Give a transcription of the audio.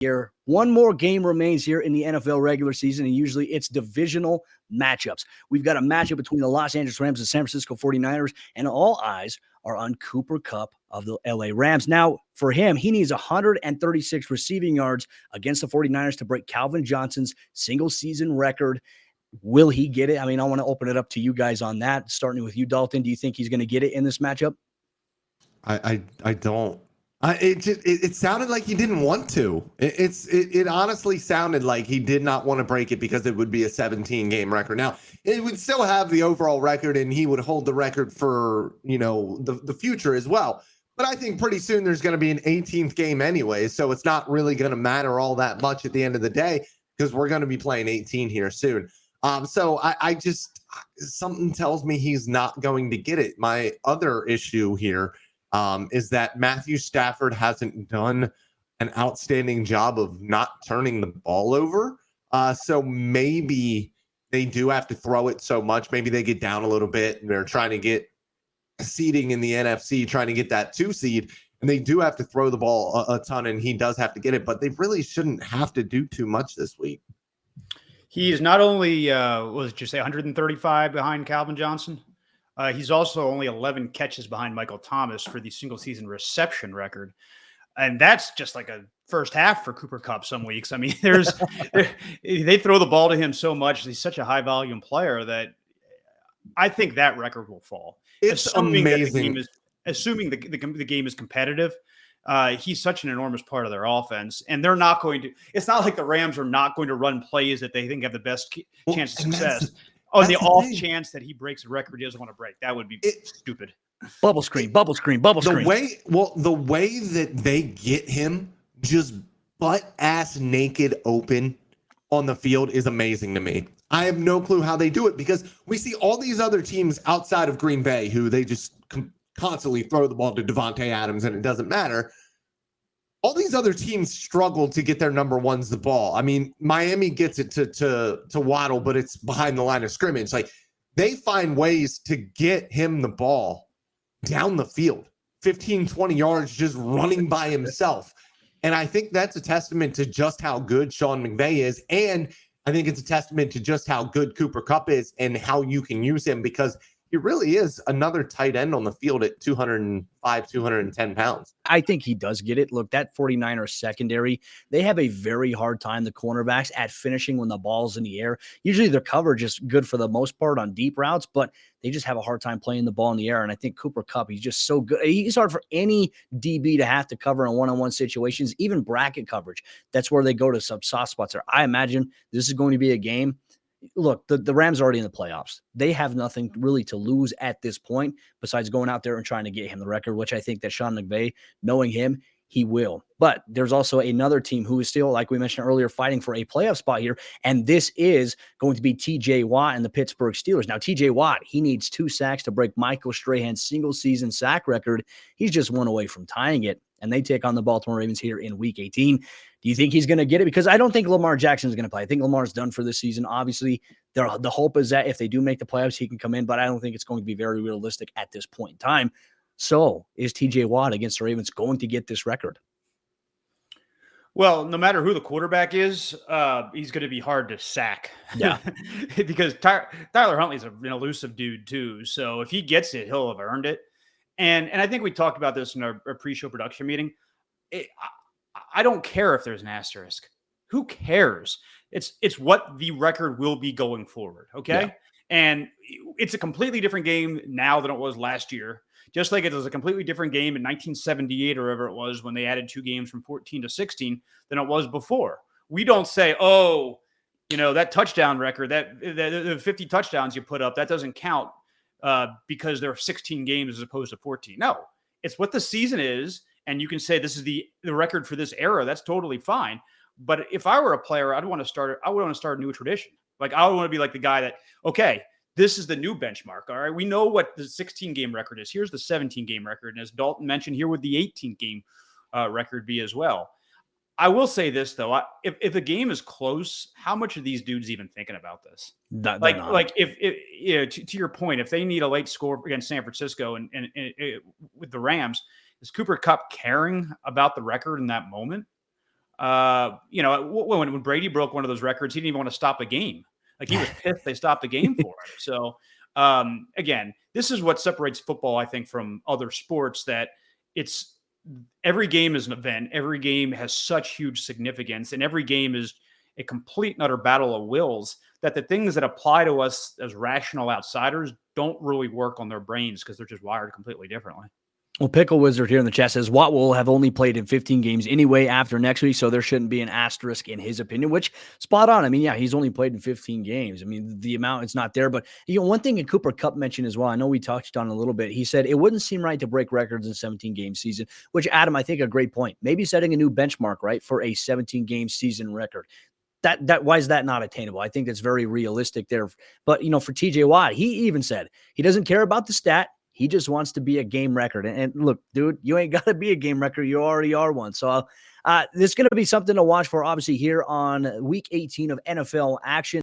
year. One more game remains here in the NFL regular season, and usually it's divisional matchups. We've got a matchup between the Los Angeles Rams and San Francisco 49ers, and all eyes are on Cooper Kupp of the LA Rams. Now, for him, he needs 136 receiving yards against the 49ers to break Calvin Johnson's single-season record. Will he get it? I mean, I want to open it up to you guys on that, starting with you, Dalton. Do you think he's going to get it in this matchup? I don't. It sounded like he didn't want to. It honestly sounded like he did not want to break it because it would be a 17-game record. Now, it would still have the overall record, and he would hold the record for, the future as well. But I think pretty soon there's going to be an 18th game anyway, so it's not really going to matter all that much at the end of the day because we're going to be playing 18 here soon. So I just, something tells me he's not going to get it. My other issue here is that Matthew Stafford hasn't done an outstanding job of not turning the ball over. So maybe they do have to throw it so much. Maybe they get down a little bit and they're trying to get seeding in the NFC, trying to get that 2 seed. And they do have to throw the ball a ton, and he does have to get it. But they really shouldn't have to do too much this week. He is not only, what did you say, 135 behind Calvin Johnson? He's also only 11 catches behind Michael Thomas for the single-season reception record. And that's just like a first half for Cooper Kupp some weeks. I mean, they throw the ball to him so much. He's such a high-volume player that I think that record will fall. It's amazing. Assuming the game is competitive, he's such an enormous part of their offense. And they're not going to – it's not like the Rams are not going to run plays that they think have the best chance of success. On the off chance that he breaks a record he doesn't want to break. That would be stupid. Bubble screen. The way that they get him just butt-ass naked open on the field is amazing to me. I have no clue how they do it because we see all these other teams outside of Green Bay who they just constantly throw the ball to Devontae Adams and it doesn't matter. All these other teams struggle to get their number ones the ball. I mean, Miami gets it to Waddle, but it's behind the line of scrimmage. Like, they find ways to get him the ball down the field, 15, 20 yards, just running by himself. And I think that's a testament to just how good Sean McVay is. And I think it's a testament to just how good Cooper Kupp is and how you can use him because he really is another tight end on the field at 205, 210 pounds. I think he does get it. Look, that 49ers secondary, they have a very hard time, the cornerbacks, at finishing when the ball's in the air. Usually their coverage is good for the most part on deep routes, but they just have a hard time playing the ball in the air. And I think Cooper Kupp, he's just so good. He's hard for any DB to have to cover in one-on-one situations, even bracket coverage. That's where they go to some soft spots there. I imagine this is going to be a game. Look, the Rams are already in the playoffs. They have nothing really to lose at this point besides going out there and trying to get him the record, which I think that Sean McVay, knowing him, he will. But there's also another team who is still, like we mentioned earlier, fighting for a playoff spot here, and this is going to be TJ Watt and the Pittsburgh Steelers. Now, TJ Watt, he needs 2 sacks to break Michael Strahan's single-season sack record. He's just one away from tying it, and they take on the Baltimore Ravens here in Week 18. Do you think he's going to get it? Because I don't think Lamar Jackson is going to play. I think Lamar's done for this season. Obviously, the hope is that if they do make the playoffs, he can come in, but I don't think it's going to be very realistic at this point in time. So is TJ Watt against the Ravens going to get this record? Well, no matter who the quarterback is, he's going to be hard to sack. Yeah. Because Tyler Huntley's an elusive dude too. So if he gets it, he'll have earned it. And I think we talked about this in our pre-show production meeting. I don't care if there's an asterisk. Who cares? It's what the record will be going forward. Okay. Yeah. And it's a completely different game now than it was last year. Just like it was a completely different game in 1978 or whatever it was when they added 2 games from 14 to 16 than it was before. We don't say, that touchdown record, that the 50 touchdowns you put up, that doesn't count because there are 16 games as opposed to 14. No, it's what the season is. And you can say this is the record for this era. That's totally fine. But if I were a player, I would want to start a new tradition. Like, I would want to be like the guy that, okay, this is the new benchmark. All right. We know what the 16-game record is. Here's the 17-game record. And as Dalton mentioned, here would the 18-game record be as well. I will say this, though. If the game is close, how much are these dudes even thinking about this? To your point, if they need a late score against San Francisco and with the Rams, is Cooper Kupp caring about the record in that moment? When Brady broke one of those records, he didn't even want to stop a game. Like, he was pissed they stopped the game for him. So, again, this is what separates football, I think, from other sports, that it's every game is an event. Every game has such huge significance, and every game is a complete and utter battle of wills, that the things that apply to us as rational outsiders don't really work on their brains because they're just wired completely differently. Well, Pickle Wizard here in the chat says Watt will have only played in 15 games anyway after next week, so there shouldn't be an asterisk in his opinion, which spot on. I mean, yeah, he's only played in 15 games. I mean, the amount is not there, but one thing Cooper Kupp mentioned as well, I know we touched on a little bit. He said it wouldn't seem right to break records in 17 game season, which, Adam, I think a great point. Maybe setting a new benchmark, right, for a 17 game season record. That why is that not attainable? I think that's very realistic there. But for TJ Watt, he even said he doesn't care about the stat. He just wants to be a game record. And look, dude, you ain't got to be a game record. You already are one. So this is going to be something to watch for, obviously, here on week 18 of NFL action.